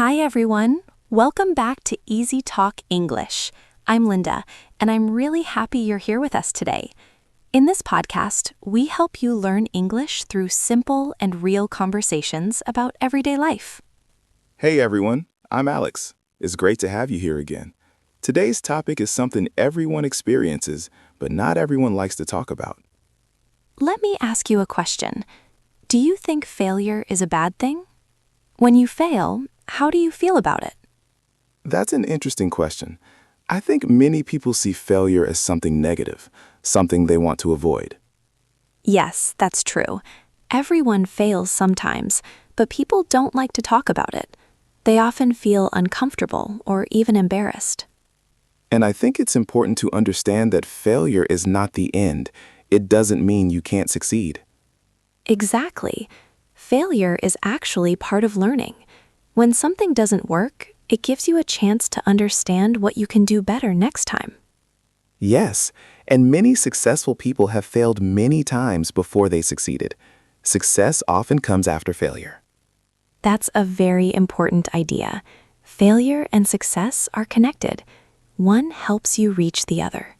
Hi, everyone. Welcome back to EasyTalk English. I'm Linda, and I'm really happy you're here with us today. In this podcast, we help you learn English through simple and real conversations about everyday life. Hey everyone, I'm Alex. It's great to have you here again. Today's topic is something everyone experiences, but not everyone likes to talk about. Let me ask you a question. Do you think failure is a bad thing? When you fail, how do you feel about it? That's an interesting question. I think many people see failure as something negative, something they want to avoid. Yes, that's true. Everyone fails sometimes, but people don't like to talk about it. They often feel uncomfortable or even embarrassed. And I think it's important to understand that failure is not the end. It doesn't mean you can't succeed. Exactly. Failure is actually part of learning. When something doesn't work, it gives you a chance to understand what you can do better next time. Yes, and many successful people have failed many times before they succeeded. Success often comes after failure. That's a very important idea. Failure and success are connected. One helps you reach the other.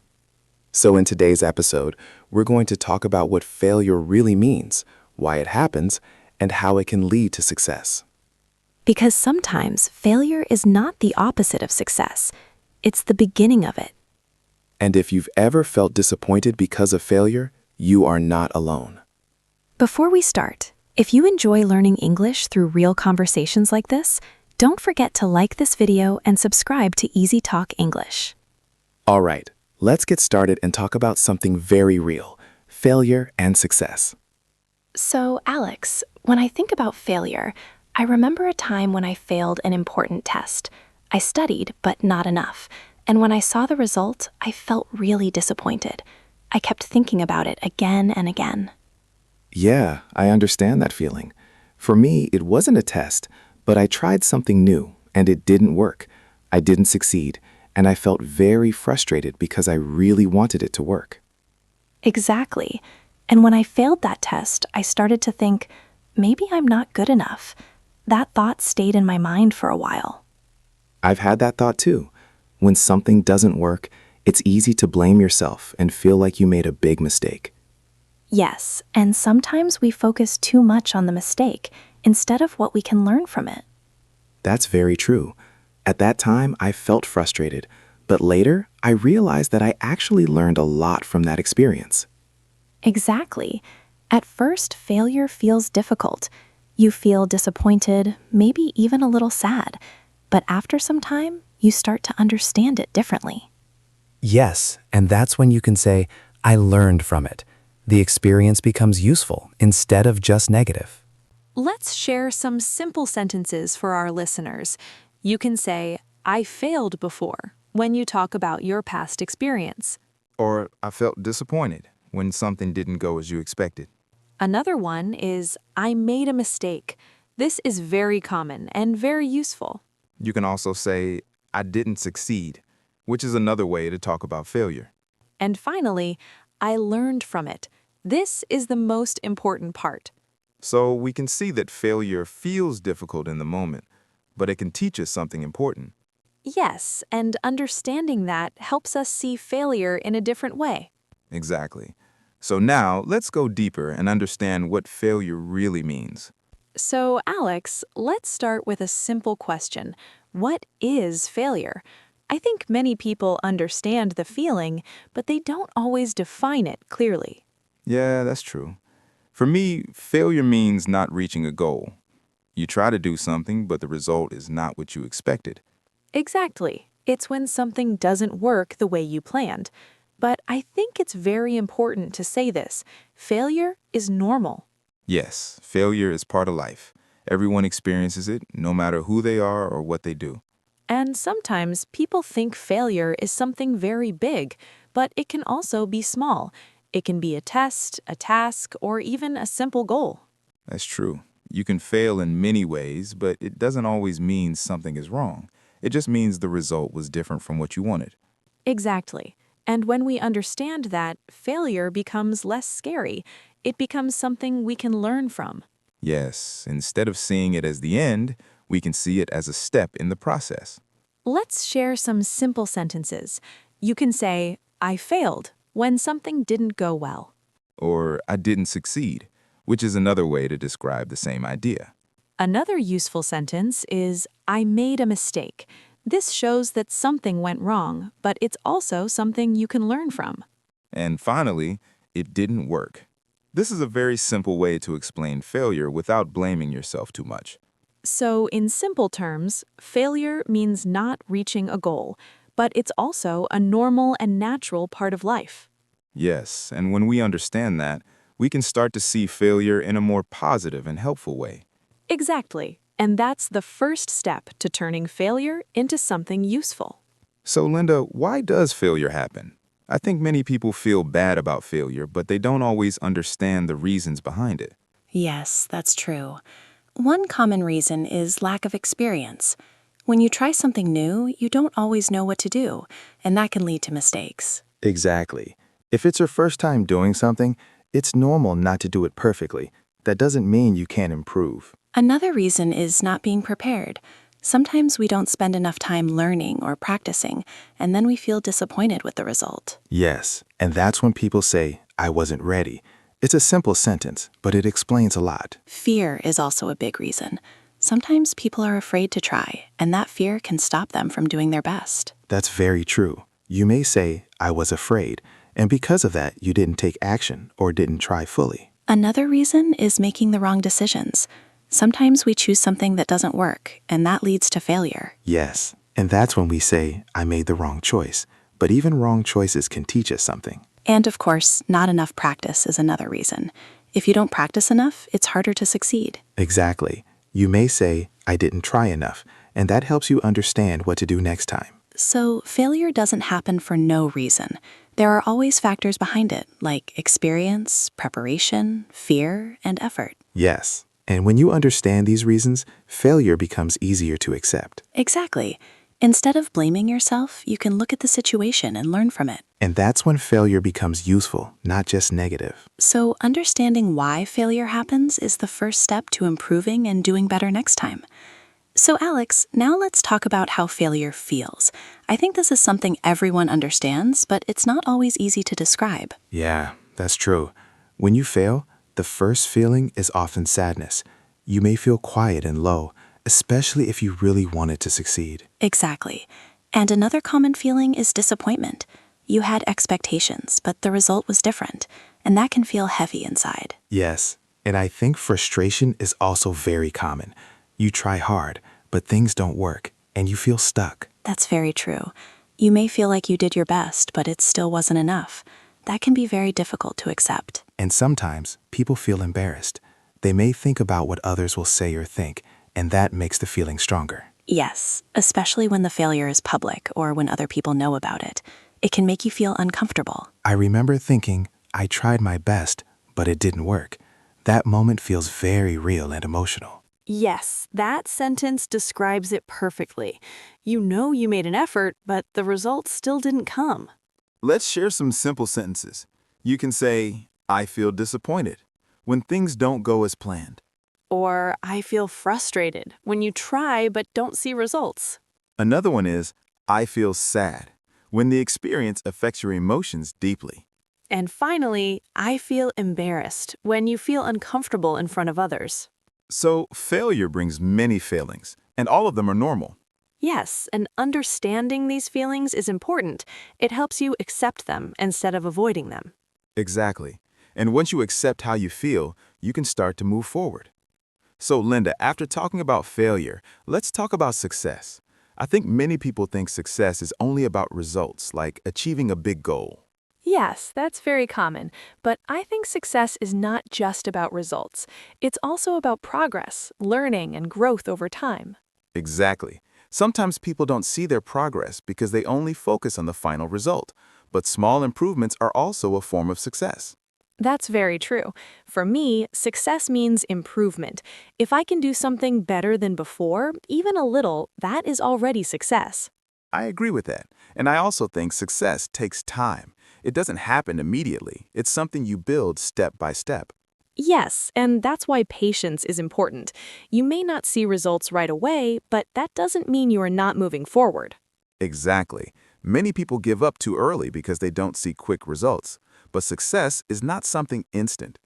So in today's episode, we're going to talk about what failure really means, why it happens, and how it can lead to success. Because sometimes failure is not the opposite of success. It's the beginning of it. And if you've ever felt disappointed because of failure, you are not alone. Before we start, if you enjoy learning English through real conversations like this, don't forget to like this video and subscribe to EasyTalk English. All right, let's get started and talk about something very real, failure and success. So, Alex, when I think about failure, I remember a time when I failed an important test. I studied, but not enough. And when I saw the result, I felt really disappointed. I kept thinking about it again and again. Yeah, I understand that feeling. For me, it wasn't a test, but I tried something new, and it didn't work. I didn't succeed, and I felt very frustrated because I really wanted it to work. Exactly. And when I failed that test, I started to think, maybe I'm not good enough. That thought stayed in my mind for a while. I've had that thought too. When something doesn't work, it's easy to blame yourself and feel like you made a big mistake. Yes, and sometimes we focus too much on the mistake instead of what we can learn from it. That's very true. At that time, I felt frustrated, but later, I realized that I actually learned a lot from that experience. Exactly. At first, failure feels difficult. You feel disappointed, maybe even a little sad. But after some time, you start to understand it differently. Yes, and that's when you can say, I learned from it. The experience becomes useful instead of just negative. Let's share some simple sentences for our listeners. You can say, I failed before, when you talk about your past experience. Or I felt disappointed when something didn't go as you expected. Another one is, I made a mistake. This is very common and very useful. You can also say, I didn't succeed, which is another way to talk about failure. And finally, I learned from it. This is the most important part. So we can see that failure feels difficult in the moment, but it can teach us something important. Yes, and understanding that helps us see failure in a different way. Exactly. So now let's go deeper and understand what failure really means. So, Alex, let's start with a simple question. What is failure? I think many people understand the feeling, but they don't always define it clearly. Yeah, that's true. For me, failure means not reaching a goal. You try to do something, but the result is not what you expected. Exactly. It's when something doesn't work the way you planned. But I think it's very important to say this. Failure is normal. Yes, failure is part of life. Everyone experiences it, no matter who they are or what they do. And sometimes people think failure is something very big, but it can also be small. It can be a test, a task, or even a simple goal. That's true. You can fail in many ways, but it doesn't always mean something is wrong. It just means the result was different from what you wanted. Exactly. And when we understand that, failure becomes less scary. It becomes something we can learn from. Yes, instead of seeing it as the end, We can see it as a step in the process. Let's share some simple sentences. You can say, I failed when something didn't go well. Or I didn't succeed, which is another way to describe the same idea. Another useful sentence is, I made a mistake. This shows that something went wrong, but it's also something you can learn from. And finally, it didn't work. This is a very simple way to explain failure without blaming yourself too much. So, in simple terms, failure means not reaching a goal, but it's also a normal and natural part of life. Yes, and when we understand that, we can start to see failure in a more positive and helpful way. Exactly. And that's the first step to turning failure into something useful. So, Linda, why does failure happen? I think many people feel bad about failure, but they don't always understand the reasons behind it. Yes, that's true. One common reason is lack of experience. When you try something new, you don't always know what to do, and that can lead to mistakes. Exactly. If it's your first time doing something, it's normal not to do it perfectly. That doesn't mean you can't improve. Another reason is not being prepared. Sometimes we don't spend enough time learning or practicing, and then we feel disappointed with the result. Yes, and that's when people say, I wasn't ready. It's a simple sentence, but it explains a lot. Fear is also a big reason. Sometimes people are afraid to try, and that fear can stop them from doing their best. That's very true. You may say, I was afraid, and because of that, you didn't take action or didn't try fully. Another reason is making the wrong decisions. Sometimes we choose something that doesn't work, and that leads to failure. Yes, and that's when we say, I made the wrong choice. But even wrong choices can teach us something. And of course, not enough practice is another reason. If you don't practice enough, it's harder to succeed. Exactly. You may say, I didn't try enough, and that helps you understand what to do next time. So, failure doesn't happen for no reason. There are always factors behind it, like experience, preparation, fear, and effort. Yes, and when you understand these reasons, failure becomes easier to accept. Exactly. Instead of blaming yourself, you can look at the situation and learn from it. And that's when failure becomes useful, not just negative. So, understanding why failure happens is the first step to improving and doing better next time. So, Alex, now let's talk about how failure feels. I think this is something everyone understands, but it's not always easy to describe. Yeah, that's true. When you fail, the first feeling is often sadness. You may feel quiet and low, especially if you really wanted to succeed. Exactly. And another common feeling is disappointment. You had expectations, but the result was different, and that can feel heavy inside. Yes, and I think frustration is also very common. You try hard, but things don't work, and you feel stuck. That's very true. You may feel like you did your best, but it still wasn't enough. That can be very difficult to accept. And sometimes people feel embarrassed. They may think about what others will say or think, and that makes the feeling stronger. Yes, especially when the failure is public or when other people know about it. It can make you feel uncomfortable. I remember thinking, I tried my best, but it didn't work. That moment feels very real and emotional. Yes, that sentence describes it perfectly. You know you made an effort, but the result still didn't come. Let's share some simple sentences. You can say, I feel disappointed when things don't go as planned. Or, I feel frustrated when you try but don't see results. Another one is, I feel sad when the experience affects your emotions deeply. And finally, I feel embarrassed when you feel uncomfortable in front of others. So, failure brings many feelings, and all of them are normal. Yes, and understanding these feelings is important. It helps you accept them instead of avoiding them. Exactly. And once you accept how you feel, you can start to move forward. So, Linda, after talking about failure, let's talk about success. I think many people think success is only about results, like achieving a big goal. Yes, that's very common, but I think success is not just about results. It's also about progress, learning, and growth over time. Exactly. Sometimes people don't see their progress because they only focus on the final result, but small improvements are also a form of success. That's very true. For me, success means improvement. If I can do something better than before, even a little, that is already success. I agree with that, and I also think success takes time. It doesn't happen immediately. It's something you build step by step. Yes, and that's why patience is important. You may not see results right away, but that doesn't mean you are not moving forward. Exactly. Many people give up too early because they don't see quick results. But success is not something instant.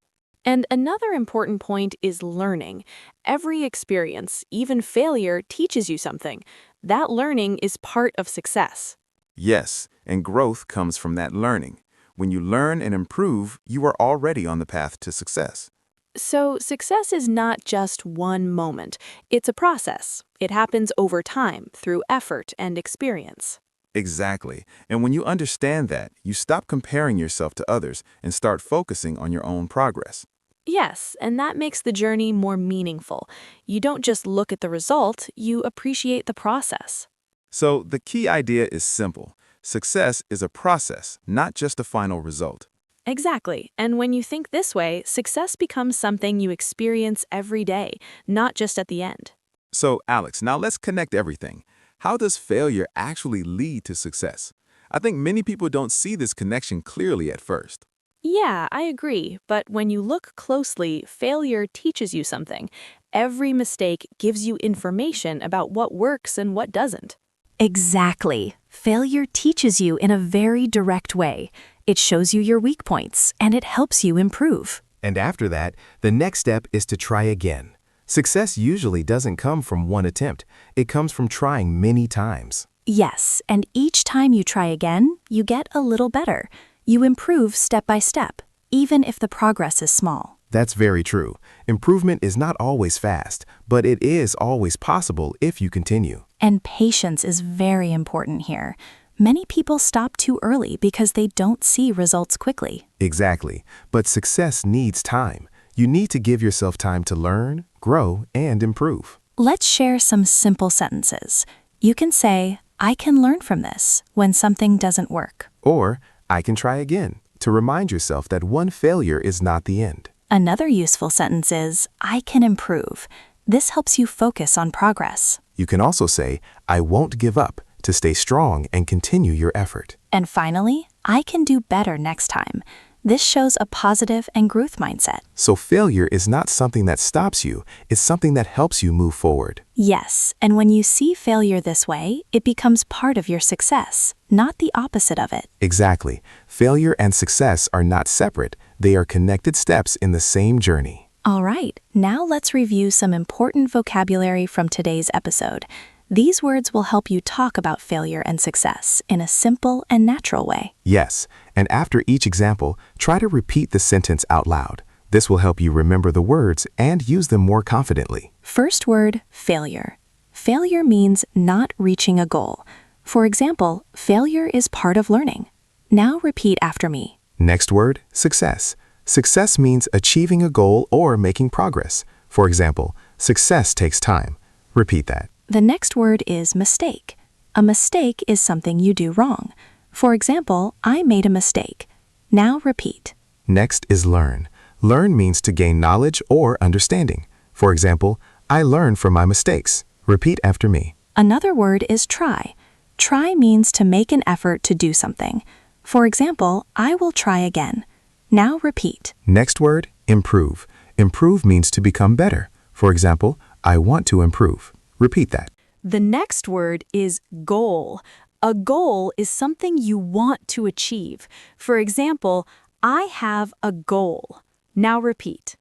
And another important point is learning. Every experience, even failure, teaches you something. That learning is part of success. Yes, and growth comes from that learning. When you learn and improve, you are already on the path to success. So, success is not just one moment, it's a process. It happens over time through effort and experience. Exactly. And when you understand that, you stop comparing yourself to others and start focusing on your own progress. Yes, and that makes the journey more meaningful. You don't just look at the result, you appreciate the process. So the key idea is simple. Success is a process, not just a final result. Exactly. And when you think this way, success becomes something you experience every day, not just at the end. So, Alex, now let's connect everything. How does failure actually lead to success? I think many people don't see this connection clearly at first. Yeah, I agree. But when you look closely, failure teaches you something. Every mistake gives you information about what works and what doesn't. Exactly. Failure teaches you in a very direct way. It shows you your weak points, and it helps you improve. And after that, the next step is to try again. Success usually doesn't come from one attempt. It comes from trying many times. Yes, and each time you try again, you get a little better. You improve step by step, even if the progress is small. That's very true. Improvement is not always fast, but it is always possible if you continue. And patience is very important here. Many people stop too early because they don't see results quickly. Exactly. But success needs time. You need to give yourself time to learn, grow, and improve. Let's share some simple sentences. You can say, I can learn from this when something doesn't work. Or, I can try again, to remind yourself that one failure is not the end. Another useful sentence is, I can improve. This helps you focus on progress. You can also say, I won't give up, to stay strong and continue your effort. And finally, I can do better next time. This shows a positive and growth mindset. So failure is not something that stops you, it's something that helps you move forward. Yes, and when you see failure this way, it becomes part of your success, not the opposite of it. Exactly. Failure and success are not separate, they are connected steps in the same journey. All right, now let's review some important vocabulary from today's episode. These words will help you talk about failure and success in a simple and natural way. Yes, and after each example, try to repeat the sentence out loud. This will help you remember the words and use them more confidently. First word, failure. Failure means not reaching a goal. For example, failure is part of learning. Now repeat after me. Next word, success. Success means achieving a goal or making progress. For example, success takes time. Repeat that. The next word is mistake. A mistake is something you do wrong. For example, I made a mistake. Now repeat. Next is learn. Learn means to gain knowledge or understanding. For example, I learn from my mistakes. Repeat after me. Another word is try. Try means to make an effort to do something. For example, I will try again. Now repeat. Next word, improve. Improve means to become better. For example, I want to improve. Repeat that. The next word is goal. A goal is something you want to achieve. For example, I have a goal. Now repeat.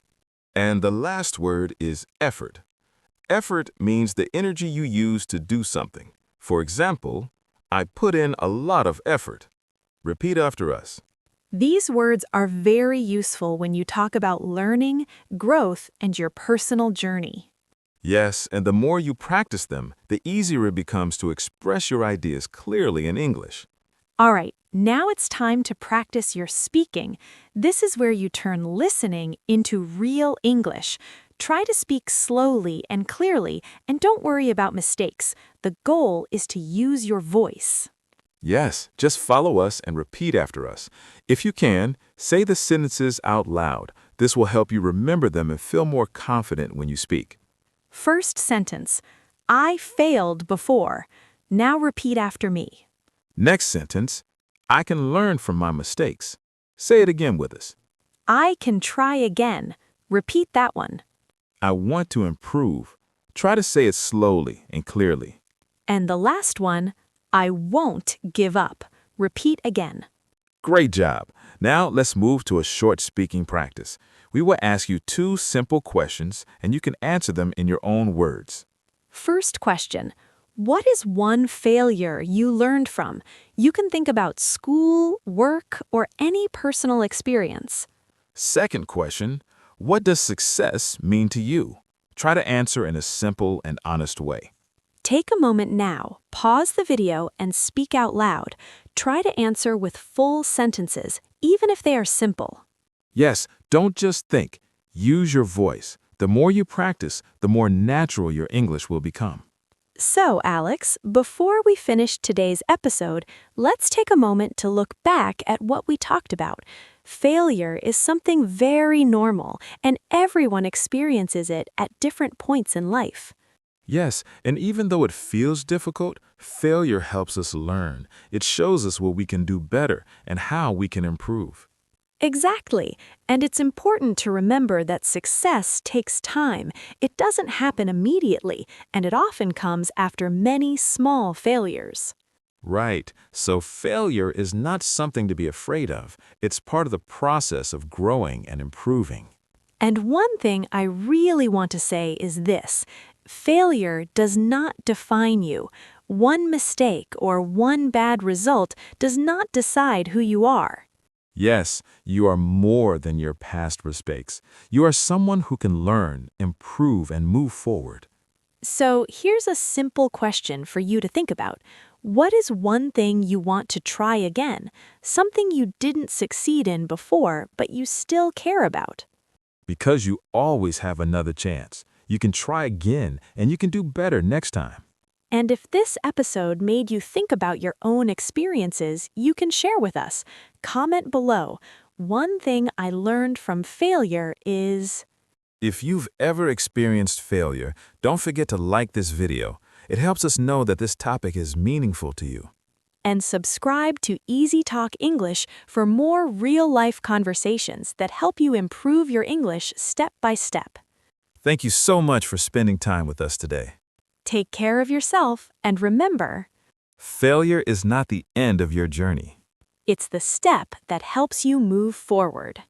And the last word is effort. Effort means the energy you use to do something. For example, I put in a lot of effort. Repeat after us. These words are very useful when you talk about learning, growth, and your personal journey. Yes, and the more you practice them, the easier it becomes to express your ideas clearly in English. All right, now it's time to practice your speaking. This is where you turn listening into real English. Try to speak slowly and clearly, and don't worry about mistakes. The goal is to use your voice. Yes, just follow us and repeat after us. If you can, say the sentences out loud. This will help you remember them and feel more confident when you speak. First sentence, I failed before. Now repeat after me. Next sentence, I can learn from my mistakes. Say it again with us. I can try again. Repeat that one. I want to improve. Try to say it slowly and clearly. And the last one, I won't give up. Repeat again. Great job. Now let's move to a short speaking practice. We will ask you 2 simple questions, and you can answer them in your own words. First question, what is one failure you learned from? You can think about school, work, or any personal experience. Second question, what does success mean to you? Try to answer in a simple and honest way. Take a moment now, pause the video, and speak out loud. Try to answer with full sentences, even if they are simple. Yes, don't just think. Use your voice. The more you practice, the more natural your English will become. So, Alex, before we finish today's episode, let's take a moment to look back at what we talked about. Failure is something very normal, and everyone experiences it at different points in life. Yes, and even though it feels difficult, failure helps us learn. It shows us what we can do better and how we can improve. Exactly. And it's important to remember that success takes time. It doesn't happen immediately, and it often comes after many small failures. Right, so failure is not something to be afraid of. It's part of the process of growing and improving. And one thing I really want to say is this: failure does not define you. One mistake or one bad result does not decide who you are. Yes, you are more than your past mistakes. You are someone who can learn, improve, and move forward. So here's a simple question for you to think about. What is one thing you want to try again? Something you didn't succeed in before, but you still care about? Because you always have another chance. You can try again, and you can do better next time. And if this episode made you think about your own experiences, you can share with us. Comment below. One thing I learned from failure is... If you've ever experienced failure, don't forget to like this video. It helps us know that this topic is meaningful to you. And subscribe to EasyTalk English for more real-life conversations that help you improve your English step by step. Thank you so much for spending time with us today. Take care of yourself, and remember, Failure is not the end of your journey. it's the step that helps you move forward.